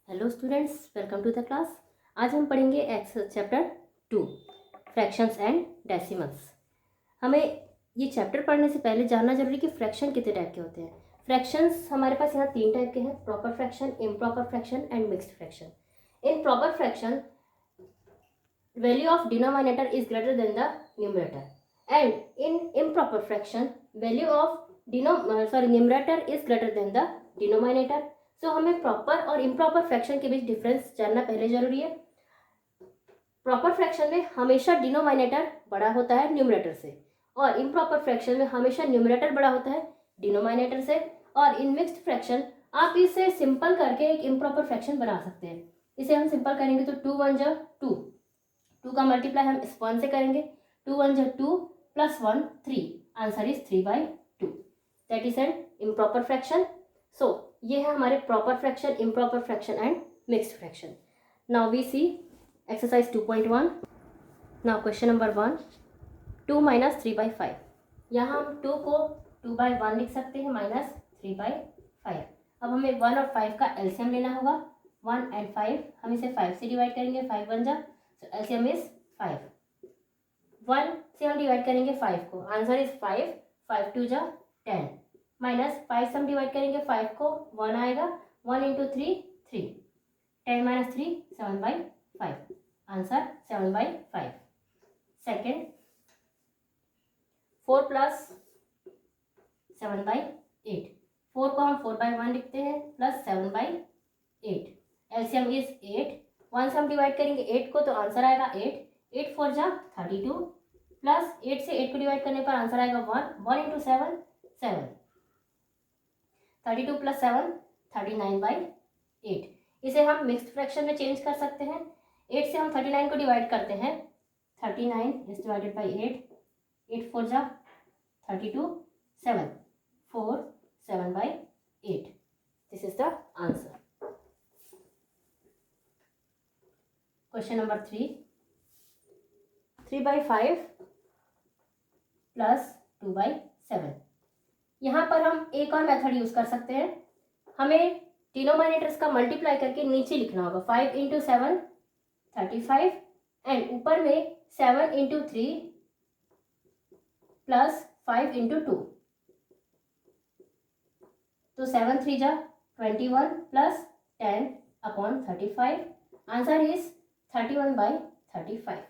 Hello students, welcome to the class. आज हम पढ़ेंगे चैप्टर 2 फ्रैक्शंस एंड डेसिमल्स। हमें ये चैप्टर पढ़ने से पहले जानना जरूरी कि फ्रैक्शन कितने टाइप के होते हैं। फ्रैक्शंस हमारे पास यहाँ 3 टाइप के हैं: proper fraction, improper fraction and mixed fraction. In proper fraction value of denominator is greater than the numerator, and in improper fraction value of numerator is greater than the denominator. So हमें proper और improper fraction के बीच difference जानना पहले जरूरी है। Proper fraction में हमेशा denominator बड़ा होता है न्यूमरेटर से, और इम्प्रॉपर फ्रैक्शन में हमेशा न्यूमरेटर बड़ा होता है डिनोमिनेटर से। और इन मिक्स्ड फ्रैक्शन आप इसे सिंपल करके एक इम्प्रॉपर फ्रैक्शन बना सकते हैं। इसे हम सिंपल करेंगे तो 2 1 जा 2, 2 का मल्टीप्लाई हम इस 1 से करेंगे। 2 1 जा 2 plus 1 3, answer is 3/2। That is an improper fraction. So ये है हमारे proper fraction, improper fraction and mixed fraction. Now we see exercise 2.1। Now question number 1, 2 - 3/5। यहाँ हम 2 को 2/1 लिख सकते हैं माइनस 3/5। अब हमें 1 और 5 का एलसीएम लेना होगा। 1 and 5 हम इसे 5 से डिवाइड करेंगे, 5 1 जा, so LCM is 5। 1 से हम डिवाइड करेंगे 5 को, आंसर इज 5, 5 2 जा 10, माइनस 5 से हम डिवाइड करेंगे 5 को, 1 आएगा, 1 इंटू 3 3, 10 - 3 7/5, आंसर 7/5। सेकेंड 4 प्लस 7/8, 4 को हम 4/1 लिखते हैं प्लस 7/8, एलसीएम इज 8। 1 से हम डिवाइड करेंगे 8 को, तो आंसर आएगा 8, 8 4 जा 32, प्लस 8 से 8 को डिवाइड करने पर आंसर आएगा 1, 1 इंटू 7 7, 32 प्लस 7 39/8। इसे हम मिक्स्ड फ्रैक्शन में चेंज कर सकते हैं। 8 से हम 39 को डिवाइड करते हैं, 39 इज डिवाइडेड बाई 8, 8 4 जा 32, 7 4 7/8। This is the answer. Question number 3, 3/5 plus 2/7। यहाँ पर हम एक और मेथड यूज कर सकते हैं। हमें डिनोमिनेटर्स का मल्टीप्लाई करके नीचे लिखना होगा। 5 इंटू 7 35, एंड ऊपर में 7 इंटू 3 प्लस 5 इंटू 2, तो 7 3 जा 21 plus 10/35, answer is 31/35।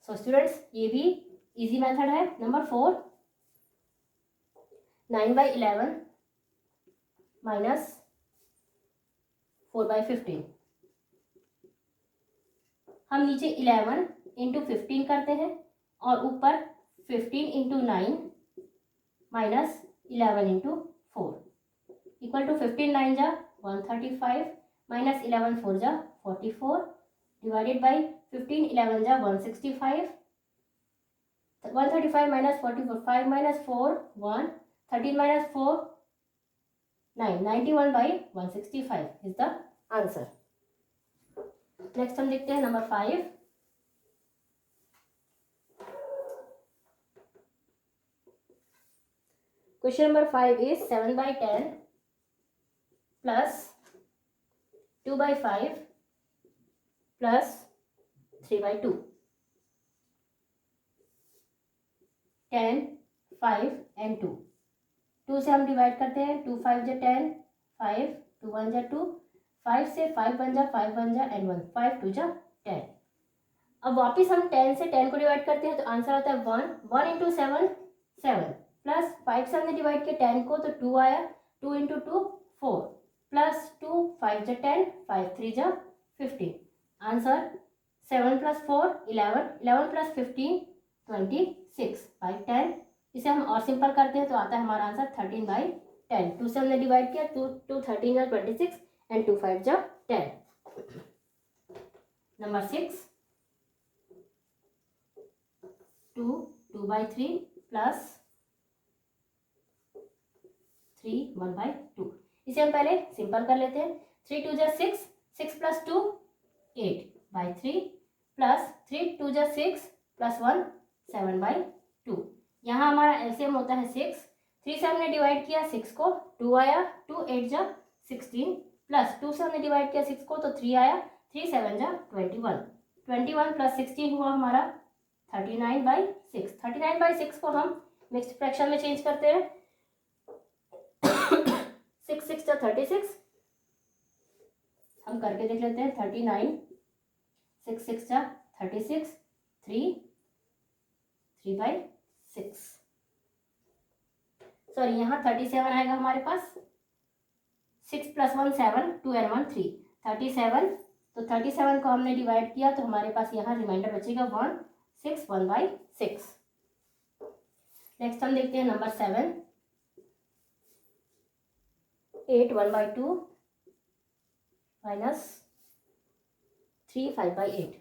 So students, ये भी इजी मेथड है। Number 4, 9/11 minus 4/15। हम नीचे 11 इंटू 15 करते हैं, और ऊपर 15 into 9 minus 11 into 4 equal to 15 9 जा 135, माइनस 11 4 जा 44, डिवाइडेड बाई 15 11 जा 165, 135 minus 44, 5 minus 4 1, 13 minus 4 9, 91/165 is the answer. Next हम देखते हैं number 5। Question number 5 is 7/10 plus 2/5 plus 3/2, 10 5 and 2। 2 से हम डिवाइड करते हैं, 2 5 जा 10, 5 2 1 जा 2, 5 से 5 1 जा 5 1 जा एंड 1, 5 2 जा 10। अब वापस हम 10 से 10 को डिवाइड करते हैं, तो आंसर आता है 1, 1 इंटू 7 7, प्लस 5 से हमने डिवाइड किया 10 को, तो 2 आया, 2 इंटू 2 4, प्लस 2 5 जा 10, 5 3 जा 15, आंसर 7 प्लस 4 11, 11 प्लस 15 26/10। इसे हम और सिंपल करते हैं, तो आता है हमारा आंसर 13/10। 2 से हमने डिवाइड किया, 2 13 जा 26 एंड 2 5 जा 10। Number 6, 2 2/3 plus 3 1/2। इसे हम पहले सिंपल कर लेते हैं। 3 2 जा 6, 6 प्लस 2 8/3, प्लस 3 2 जा 6 प्लस 1 7/2। यहाँ हमारा एलसीएम होता है 6। 3 से हमने डिवाइड किया 6 को, 2 आया, 2 8 जा 16, प्लस 2 से हमने डिवाइड किया 6 को तो 3 आया, 3 7 जा 21, 21 प्लस 16 हुआ हमारा 39/6। 39/6 को हम मिक्स्ड फ्रैक्शन में चेंज करते हैं। 6 6 जा 36, हम करके देख लेते हैं। 39, 6 6 जा 36, 3/6। सॉरी, यहाँ 37 आएगा हमारे पास। 6 + 1 7, 2 and 1 3, 37। तो 37 को हमने डिवाइड किया तो हमारे पास यहाँ रिमाइंडर बचेगा 1 6 1/6। नेक्स्ट हम देखते हैं नंबर 7, 8 1/2 माइनस 3 5/8।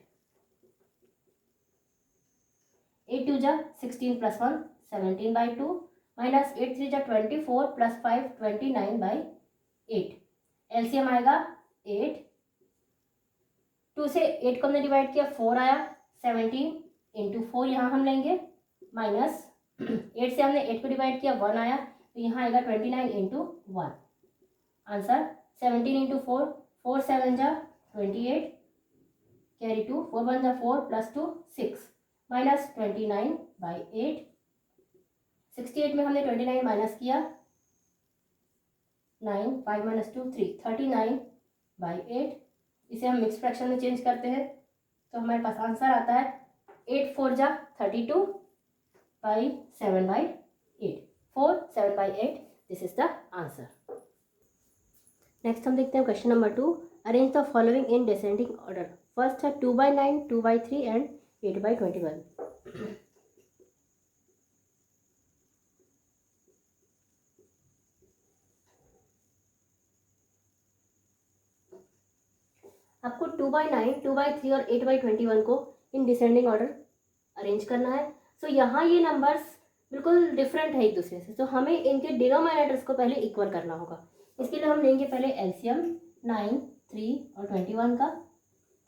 8 2 जा 16 + 1 17/2 माइनस 8 3 जा 24 + 5 29/8। एलसीएम आएगा 8, 2 से 8 को हमने डिवाइड किया 4 आया, 17 × 4 यहाँ हम लेंगे, माइनस 8 से हमने 8 को डिवाइड किया 1 आया, तो यहाँ आएगा 29 × 1। आंसर 17 × 4, 4 7 जा 28, कैरी 2, 4 1 जा 4 + 2 6 माइनस 29/8। 68 में हमने 29 माइनस किया, 9 5 - 2 3, 39/8। इसे हम मिक्स फ्रैक्शन में चेंज करते हैं तो हमारे पास आंसर आता है 8 4 जा 32/7/8। 4 7/8, this is the answer. Next हम देखते हैं question number 2, arrange the following in descending order. First है 2/9, 2/3 एंड 8/21। आपको 2/9, 2/3 और 8/21 को इन डिसेंडिंग ऑर्डर अरेंज करना है। सो यहाँ ये नंबर्स बिल्कुल डिफरेंट है एक दूसरे से, तो हमें इनके डिनोमिनेटर्स को पहले इक्वल करना होगा। इसके लिए हम लेंगे पहले एलसीएम 9, 3 और 21 का।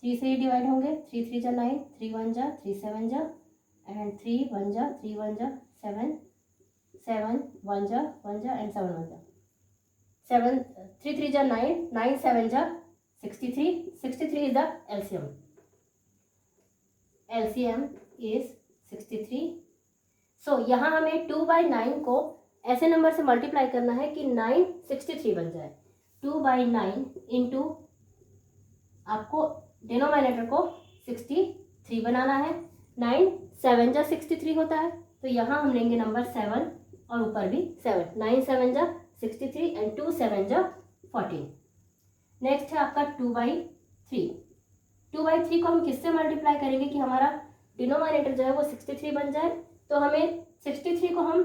3 से ही डिवाइड होंगे, 3 3 जा 9, 3 1 जा 3 7 जा एंड 3 1 जा 3 1 जा 7 7 1 जा 1 जा एंड 7 1 जा 7 3 3 जा 9, 9 7 जा 63, 63 is the LCM. LCM is 63. So यहाँ हमें 2/9 को ऐसे नंबर से मल्टीप्लाई करना है कि 9 63 बन जाए। 2/9 इंटू आपको डिनोमिनेटर को 63 बनाना है। 9 7 जा 63 होता है, तो यहाँ हम लेंगे नंबर 7 और ऊपर भी 7। 9 7 जा 63 एंड 2 7 जा 14। नेक्स्ट है आपका 2/3। 2/3 को हम किससे मल्टीप्लाई करेंगे कि हमारा डिनोमिनेटर जो है वो 63 बन जाए। तो हमें 63 को हम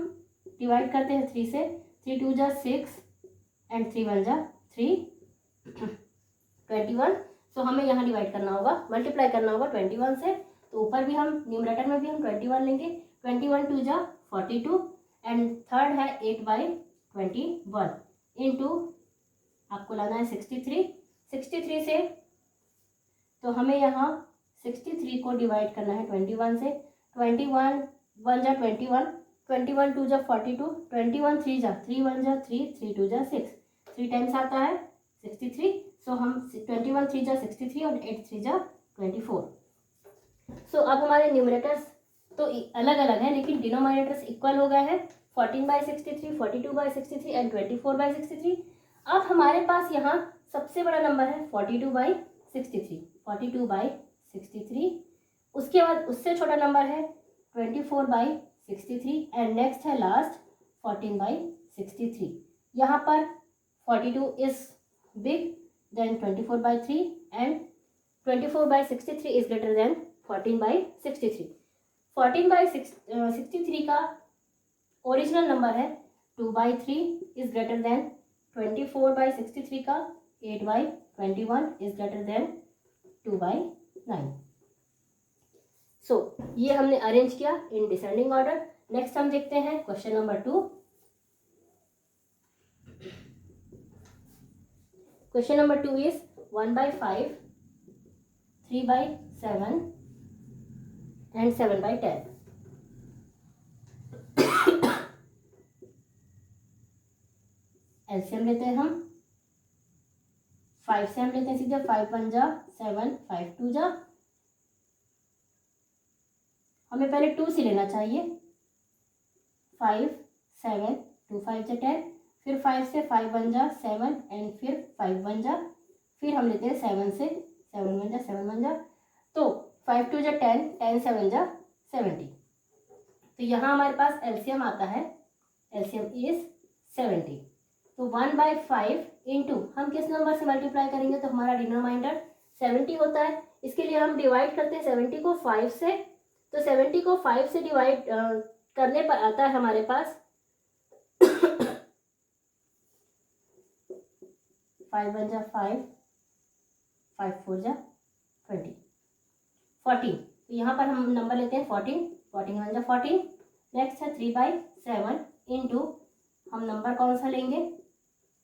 डिवाइड करते हैं 3 से। 3 2 जा 6 एंड 3 1 जा 3, 21। सो हमें यहाँ डिवाइड करना होगा, मल्टीप्लाई करना होगा 21 से। तो ऊपर भी हम न्यूमरेटर में भी हम 21 लेंगे। 21 2 जा 42 एंड थर्ड है 8/21 इंटू आपको लाना है 63। 63 से तो हमें यहाँ 63 को डिवाइड करना है 21 से। 21 1 जा 21, 21 2 जा 42, 21 3 जा 3 1 जा 3, 3 2 जा 6, 3 टाइम्स आता है 63। सो हम 21 3 जा 63 और 8 3 जा 24। सो अब हमारे न्यूमरेटर्स तो अलग अलग है लेकिन डिनोमिनेटर्स इक्वल हो गए हैं। 14/63, 42/63 एंड 24/63। अब हमारे पास यहाँ सबसे बड़ा नंबर है 42/63, 42/63। उसके बाद उससे छोटा नंबर है 24/63 एंड नेक्स्ट है लास्ट 14/63। यहाँ पर 42 is big than 24/3 and 24/63 is greater than 14/63। 14/63 का ओरिजिनल नंबर है 2/3 इज ग्रेटर देन 24/63 का 8/21 इज ग्रेटर देन 2/9। सो ये हमने अरेंज किया इन डिसेंडिंग ऑर्डर। नेक्स्ट हम देखते हैं question number 2। Question number 2 is 1/5, 3/7 and 7/10। LCM लेते हैं हम। 5 से हम लेते हैं सीधे, 5 1 जा 7, 5 2 जा, हमें पहले 2 से लेना चाहिए, 5 7 2 5 जा 10, फिर 5 से 5 1 जा 7 एंड फिर 5 1 जा, फिर हम लेते हैं 7 से 7 1 जा 7 1 जा, तो 5 2 जा 10, 10 7 जा 70। तो यहाँ हमारे पास एलसीएम आता है, एलसीएम इज 70। तो 1/5 इंटू हम किस नंबर से मल्टीप्लाई करेंगे, तो हमारा डिनोमिनेटर 70 होता है। इसके लिए हम डिवाइड करते हैं 70 को 5 से, तो 70 को 5 से डिवाइड करने पर आता है हमारे पास 5 1 जा 5, 5 4 जा 20, 14। तो यहाँ पर हम नंबर लेते हैं 14, 14 1 जा 14। नेक्स्ट है 3/7 इंटू हम नंबर कौन सा लेंगे,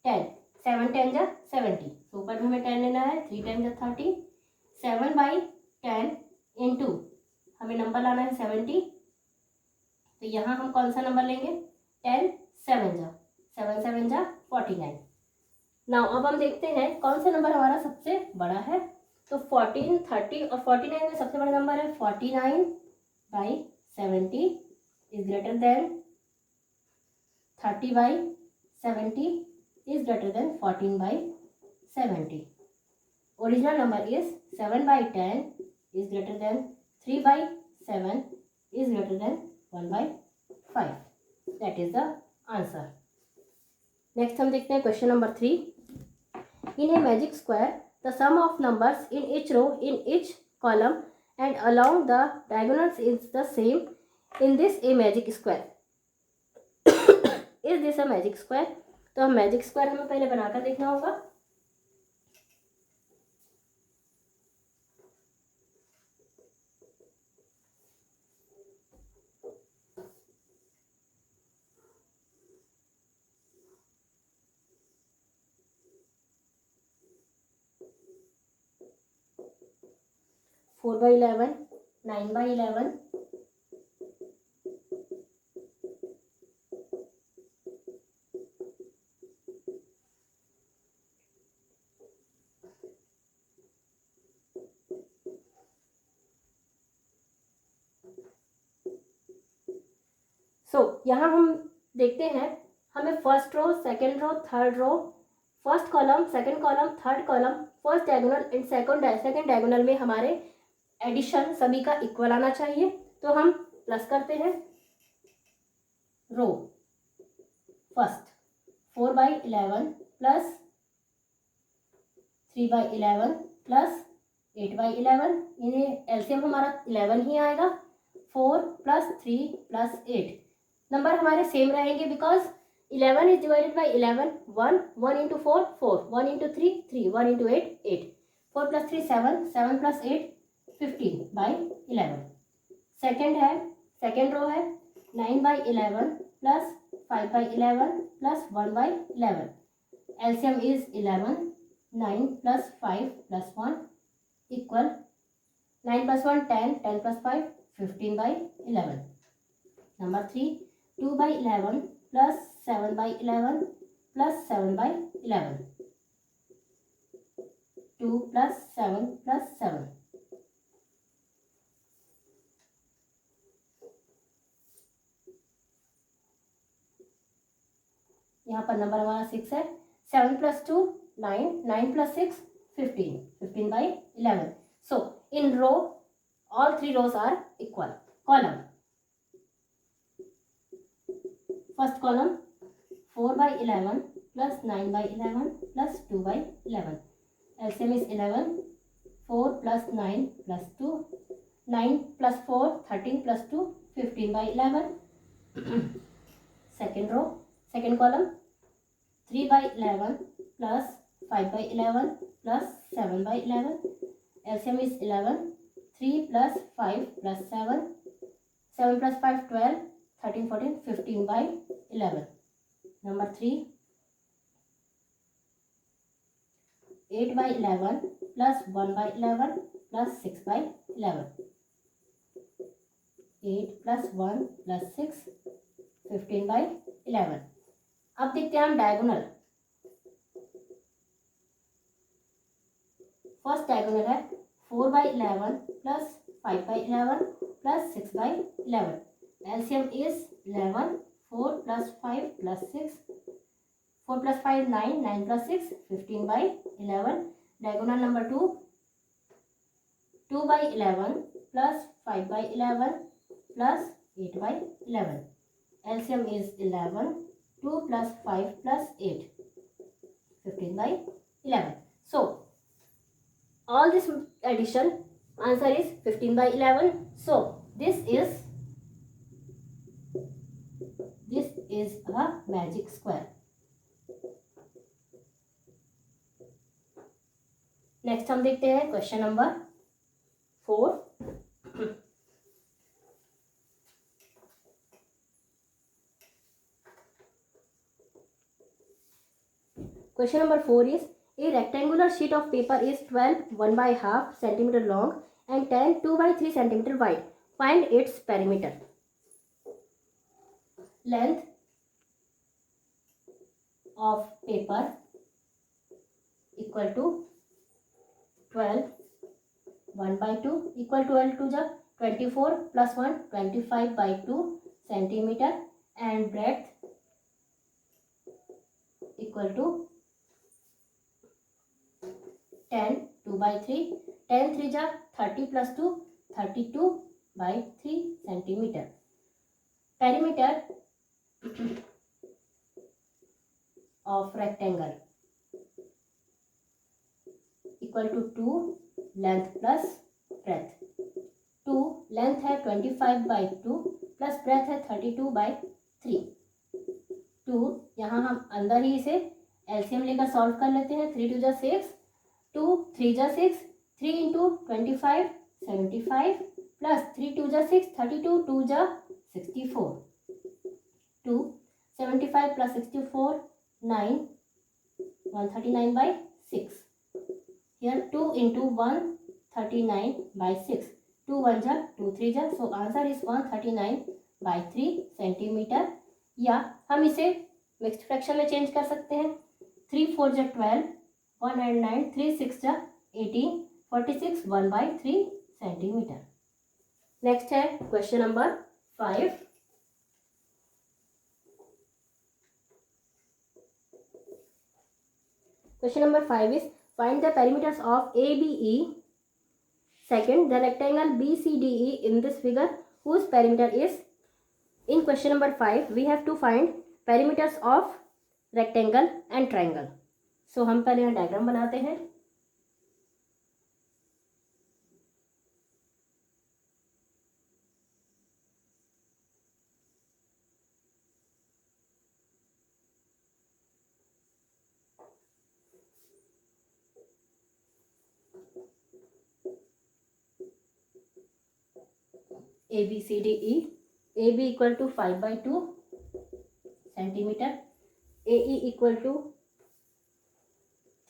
10, 7 10 जा 70, तो ऊपर में हमें 10 लेना है, 3 10 जा 30, 7/10 इंटू हमें नंबर लाना है 70, तो यहाँ हम कौन सा नंबर लेंगे, 10 7 जा 7 7 जा 49। नाउ अब हम देखते हैं कौन सा नंबर हमारा सबसे बड़ा है, तो 14 30 और 49 में सबसे बड़ा नंबर है 49/70 is greater then 30/70 is greater than 14/70. Original number is 7/10 is greater than 3/7 is greater than 1/5. That is the answer. Next हम देखते हैं question number 3. In a magic square, the sum of numbers in each row in each column and along the diagonals is the same. In this a magic square. Is this a magic square? तो हम magic square हमें पहले बनाकर देखना होगा। Four by 11, 9/11, यहाँ हम देखते हैं हमें first row, second row, third row, first column, second column, third column, first diagonal and second diagonal में हमारे एडिशन सभी का इक्वल आना चाहिए। तो हम प्लस करते हैं रो फर्स्ट 4/11 प्लस 3/11 प्लस 8/11, इन्हें एलसीएम हमारा 11 ही आएगा। 4 + 3 + 8 नंबर हमारे सेम रहेंगे because 11 is divided by 11, 1 1 into 4 4, 1 into 3 3, 1 into 8 8, 4 + 3 7, 7 + 8 15/11। Second है, सेकेंड रो है 9/11 plus 5/11 plus 1/11, LCM is 11, 9 + 5 + 1 equal 9 + 1 10, 10 + 5 15/11। Number 3 2/11 plus 7/11 plus 7/11, 2 + 7 + 7, यहाँ पर नंबर हमारा 6 है। 7 + 2 9, 9 + 6 15, 15/11। So in row all three rows are equal. Column, first column 4/11 plus 9/11 plus 2/11, LCM is 11, 4 plus 9 plus 2, 9 plus 4 13 plus 2 15/11। second row, second column 3/11 plus 5/11 plus 7/11, LCM is 11, 3 plus 5 plus 7, 7 plus 5 12, 13 14 15/11। Number 3 8/11 plus 1/11 plus 6/11, 8 plus 1 plus 6 15/11। अब देखते हैं हम diagonal. First diagonal है 4/11 plus 5/11 plus 6/11. LCM is 11. 4 plus 5 plus 6. 4 plus 5 9. 9 plus 6 15/11. Diagonal number 2 2/11 plus 5/11 plus 8/11. LCM is 11. 2 plus 5 plus 8 15/11. So all this addition answer is 15/11. So this is a magic square. Next हम देखते हैं question number 4. Question number 4 is a rectangular sheet of paper is 12 1/2 centimeter long and 10 2/3 centimeter wide. Find its perimeter. Length of paper equal to 12 1/2 equal to 12 to the 24 plus 1 25/2 centimeter and breadth equal to 10 2/3 10 3 जा 30 plus 2 32/3 centimeter. Perimeter of rectangle equal to 2 length plus breadth. 2 length है 25/2 plus breadth है 32/3. 2 यहाँ हम अंदर ही इसे LCM लेकर solve कर लेते हैं. 3 2 जा 6 2 3 जा 6 3 into 25 75 plus 3 2 जा 6 32 2 जा 64. 2 75 plus 64 9 139/6. Here 2 into 139/6. 2 1 जा 2 3 जा. So answer is 139/3 centimeter. या हम इसे मिक्स्ड फ्रैक्शन में चेंज कर सकते हैं. 3 4 जा 12 1 and 9 3 6 जा 18 46 1/3 centimeter. नेक्स्ट है question number 5. Question number 5 is find the perimeters of ABE. Second, the rectangle BCDE in this figure whose perimeter is. In question number 5 we have to find perimeters of rectangle and triangle. So हम पहले यहाँ diagram बनाते हैं. ABCDE. AB equal to 5/2 centimeter. AE equal to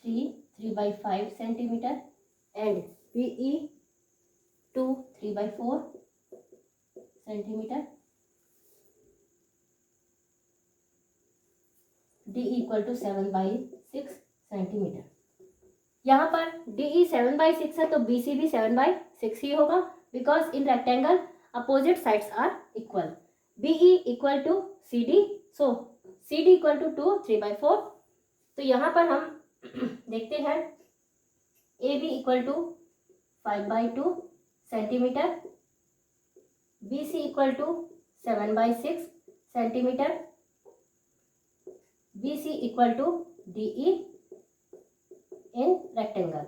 3/5 centimeter and BE 3/4 centimeter. DE equal to 7/6 centimeter. यहाँ पर DE 7/6 है तो BC भी 7/6 ही होगा because in rectangle opposite sides are equal. BE equal to CD, so CD equal to 2 3/4. तो यहाँ पर हम देखते हैं AB equal to 5/2 centimeter, BC equal to 7/6 centimeter, BC equal to DE in rectangle.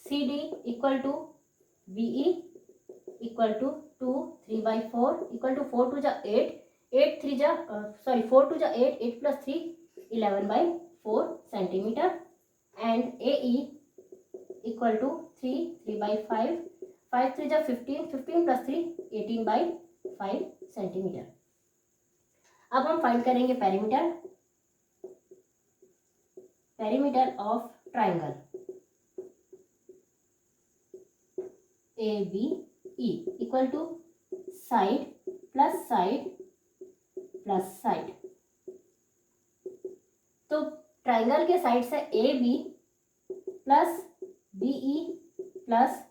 CD equal to BE equal to 2 3/4 equal to 4 2 जा 8 8 3 जा 4 2 जा 8 8 plus 3 11/4 centimeter and AE equal to 3 3/5 5 3 जा 15 15 plus 3 18/5 centimeter. अब हम फाइंड करेंगे perimeter of triangle ABE equal to side plus side plus side. तो triangle के side से A B plus B E plus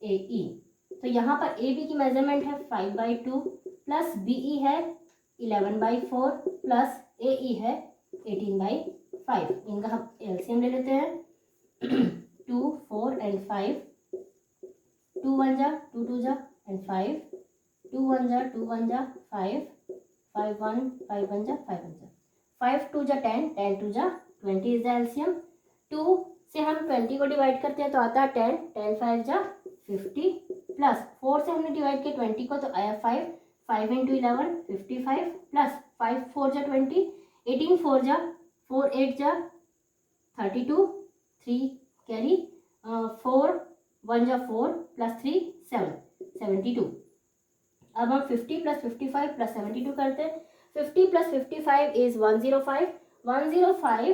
A E. तो यहाँ पर ए बी की मेजरमेंट है 5/2 प्लस बी ई है 11/4 प्लस ए ई है 18/5। इनका हम एलसीएम ले लेते हैं 2, 4 एंड 5। 2 1 जा 2 2 जा एंड 5। 2 1 जा 2 1 जा 5। 5 1 5 1 जा 5 1 जा 5 2 जा 10 10 2 जा 20 इज द एलसीएम। 2 से हम 20 को डिवाइड करते हैं तो आता है 10 10 5 जा 50 प्लस 4 से हमने डिवाइड किया 20 को तो आया 5 5 इंटू 11 55 प्लस 5 4 जा 20 18 4 जा 4 8 जा 32 3 कैरी 4 1 जा 4 प्लस 3 7 72। अब हम 50 प्लस 55 प्लस 72 करते हैं। 50 प्लस 55 इज 105 105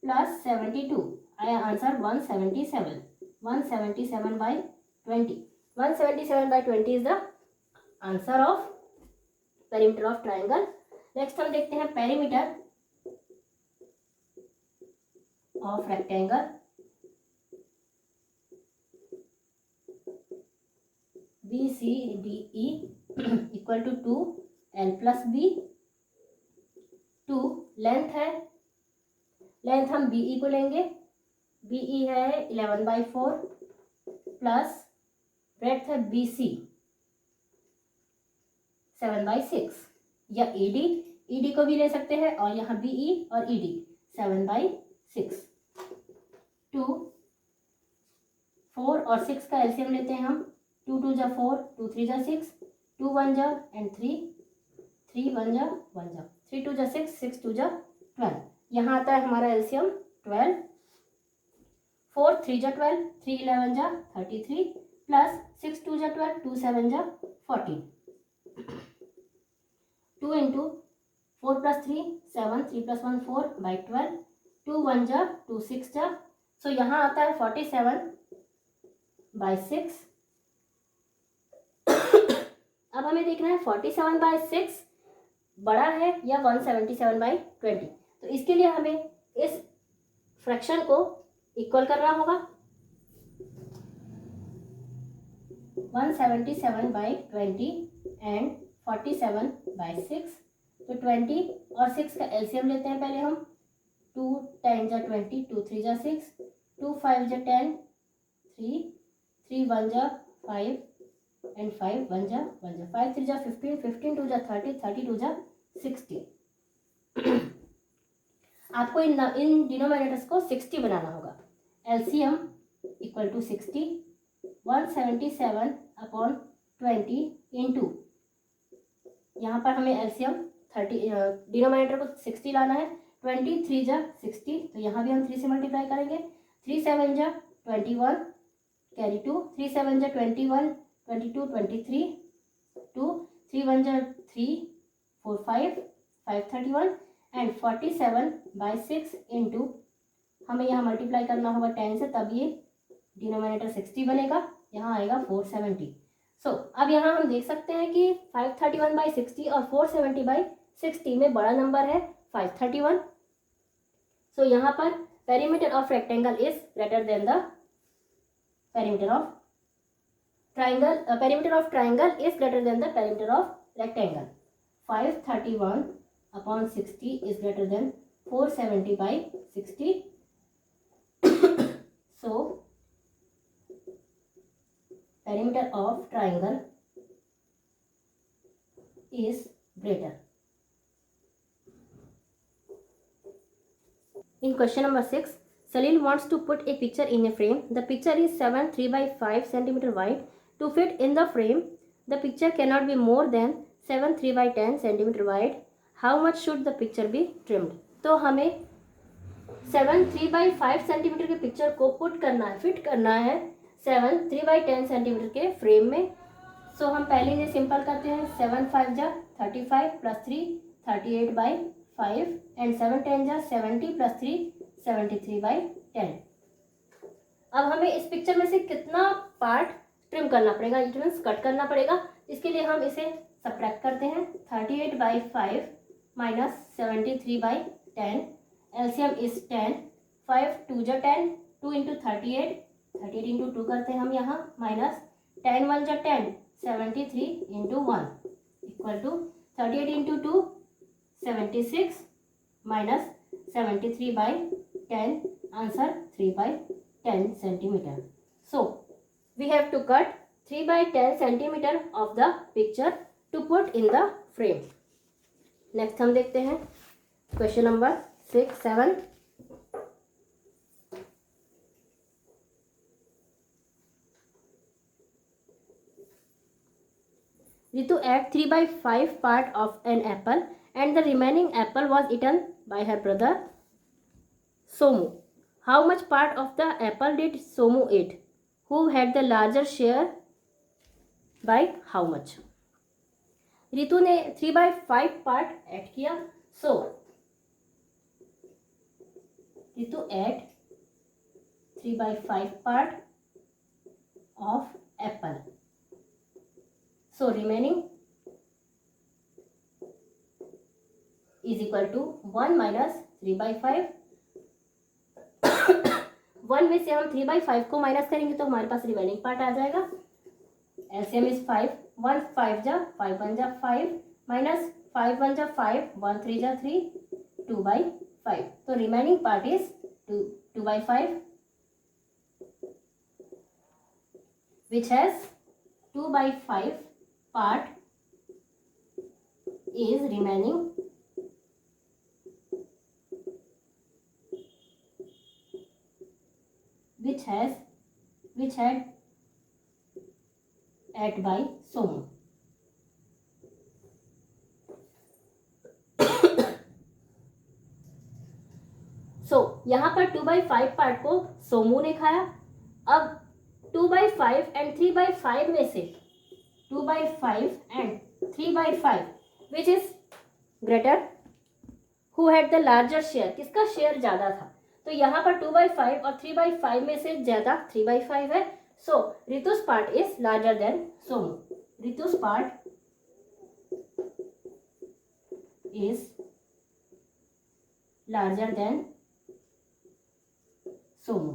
प्लस 72 आया answer 177 177/20 177/20 is the answer of perimeter of triangle. Next हम देखते हैं perimeter of rectangle. B C D E equal to 2 L plus B. 2 length है, लेंथ हम बी ई को लेंगे, बी ई है 11/4 प्लस ब्रेड्थ है बी सी 7/6 या ई डी को भी ले सकते हैं और यहाँ बी ई और ई डी 7/6। 2 4 और 6 का एलसीएम लेते हैं हम 2 2 जा 4 2 3 जा 6 2 1 जा एंड 3 3 1 जा 1 जा 3 2 जा 6 6 2 जा 12। यहाँ आता है हमारा एलसीएम 12। 4 3 जा 12 3 11 जा 33 प्लस 6 2 जा 12 2 7 जा 14। 2 इंटू 4 प्लस 3 7 3 प्लस 1 4/12 2 1 जा 2 6 जा। सो यहाँ आता है 47/6। अब हमें देखना है 47/6 बड़ा है या 177/20। तो इसके लिए हमें इस फ्रैक्शन को इक्वल करना होगा 177/20 एंड 47/6। तो 20 और 6 का एलसीएम लेते हैं पहले हम 2 10 जा 20 2 3 जा 6 2 5 जा 10 3 3 1 जा 5 एंड 5 1 जा 1 जा 5 3 जा 15 15 2 जा 30 32 जा 60। आपको इन डिनोमिनेटर्स को 60 बनाना होगा। एलसीएम इक्वल टू 60 177/20 इंटू यहाँ पर हमें एलसीएम 30 डिनोमिनेटर को 60 लाना है। 20 3 जा 60 तो यहाँ भी हम 3 से मल्टीप्लाई करेंगे। 3 7 जा 21 कैरी 2 3 7 जा 21 22 23 2 3 1 जा 3 4 5 5 31 एंड 47/6 इंटू हमें यहाँ मल्टीप्लाई करना होगा 10 से, तब ये डिनोमिनेटर 60 बनेगा। यहाँ आएगा 470। सो अब यहाँ हम देख सकते हैं कि 531/60 और 470/60 में बड़ा नंबर है 531। सो यहाँ पर perimeter of rectangle is greater then the perimeter of triangle. Perimeter of triangle is greater then the perimeter of rectangle. 531/60 is greater than 470/60. So perimeter of triangle is greater. In question number 6, Salil wants to put a picture in a frame. The picture is 7 3/5 cm wide. To fit in the frame, the picture cannot be more than 7 3/10 cm wide. How much should the picture be trimmed? तो हमें 7 3/5 centimetre के picture को put करना है, fit करना है 7 3/10 centimetre के frame में। सो हम पहले ये सिंपल करते हैं 7 5 जा 35 प्लस 3 38/5 एंड 7 10 जा 70 प्लस 3 73/10। अब हमें इस पिक्चर में से कितना पार्ट ट्रिम करना पड़ेगा, इट मीन्स कट करना पड़ेगा। इसके लिए हम इसे सब्ट्रैक्ट करते हैं 38/5 माइनस 73/10, एलसीएम इज 10, 5 2 जा 10, 2 इंटू 38, 38 इंटू 2 करते हैं हम यहाँ, माइनस 10 1 जा 10, 73 into 1 equal to 38 into 2 76 minus 73/10, answer 3/10 centimetre. So we have to cut 3/10 centimeter of the picture to put in the frame. Next हम देखते हैं question number 6 7. Ritu ate 3/5 part of an apple and the remaining apple was eaten by her brother Somu. How much part of the apple did Somu eat? Who had the larger share by how much? Ritu ने 3/5 part add किया. So Ritu add 3/5 part of apple. So remaining is equal to 1 minus 3/5. 1 में से हम 3/5 को minus करेंगे तो हमारे पास remaining part आ जाएगा. एलसीएम इज 5, 1 5 जा 5 1 जा 5 माइनस 5 1 जा 5, 1 3 जा 3, 2/5. तो remaining part is 2/5 which has 2/5 part is remaining, which had ate by Somu. So यहाँ पर 2/5 पार्ट को सोमू ने खाया. अब 2/5 एंड 3/5 में से 2/5 and 3/5 which is greater, who had the larger share, किसका शेयर ज्यादा था. तो यहाँ पर 2/5 और 3/5 में से ज्यादा 3/5 है. So Ritu's part is larger than Somu. Ritu's part is larger than Somu.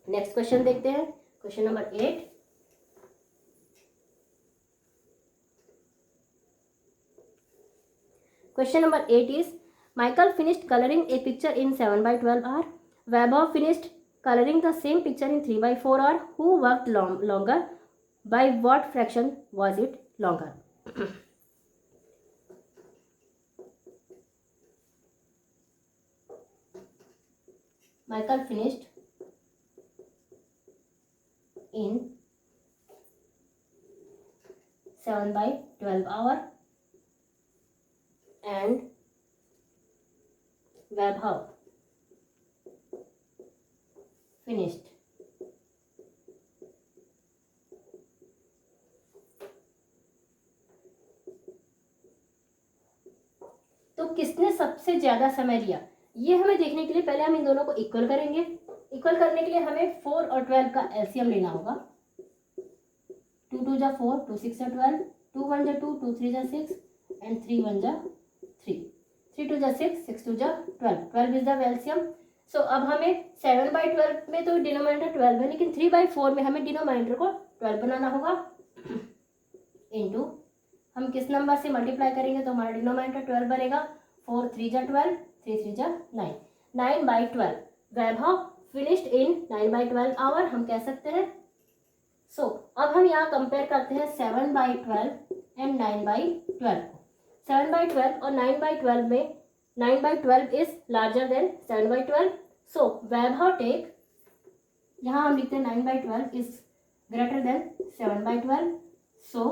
Next question देखते हैं, question number 8. Question number 8 is Michael finished coloring a picture in 7/12 hour. Vaibhav finished coloring the same picture in 3/4 hour. Who worked longer? By what fraction was it longer? Michael finished in 7/12 hour and Vaibhav finished तो किसने सबसे ज्यादा समय लिया, ये हमें देखने के लिए पहले हम इन दोनों को इक्वल करेंगे. इक्वल करने के लिए हमें 4 और 12 का एलसीएम लेना होगा. 2 2 जा 4, 2 6 जा 12, 2 1 जा 2, 2 3 जा 6 एंड 3 1 जा 3, 3 2 जा 6, 6 2 जा 12, 12 इज द एलसीएम. सो अब हमें 7/12 में तो डिनोमिनेटर 12 है, लेकिन 3/4 में हमें डिनोमिनेटर को 12 बनाना होगा. इनटू हम किस नंबर से मल्टीप्लाई करेंगे तो हमारा डिनोमिनेटर 12 बनेगा. 4 3 जा 12, 3 3 जा 9, 9/12. वैभव फिनिश्ड इन 9/12 आवर हम कह सकते हैं. सो अब हम यहाँ कंपेयर करते हैं 7/12 एंड 9/12 को. 7/12 और 9/12 में 9/12 is larger than 7/12. So Vaibhav take, यहाँ हम लिखते हैं 9/12 is greater than 7/12. So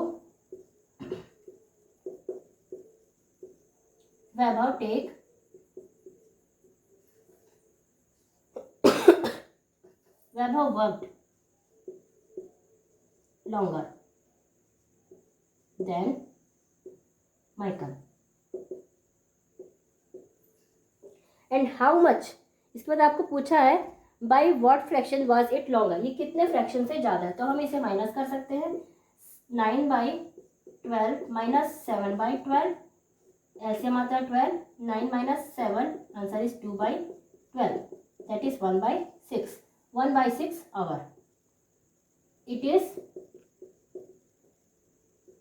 Vaibhav take Vaibhav worked longer than Michael. And how much? इसके बाद आपको पूछा है by what fraction was it longer. ये कितने फ्रैक्शन से ज़्यादा है, तो हम इसे माइनस कर सकते हैं. 9/2 12 माइनस 7/12, एलसीएम आता है 12, 9 minus 7, answer is 2/12, that is 1/6, 1/6 hour, it is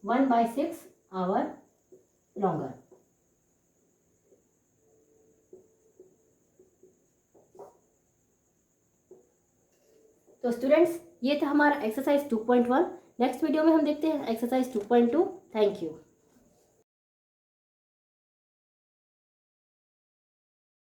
1/6 hour longer. तो स्टूडेंट्स, ये था हमारा एक्सरसाइज 2.1। नेक्स्ट वीडियो में हम देखते हैं एक्सरसाइज 2.2। Thank you.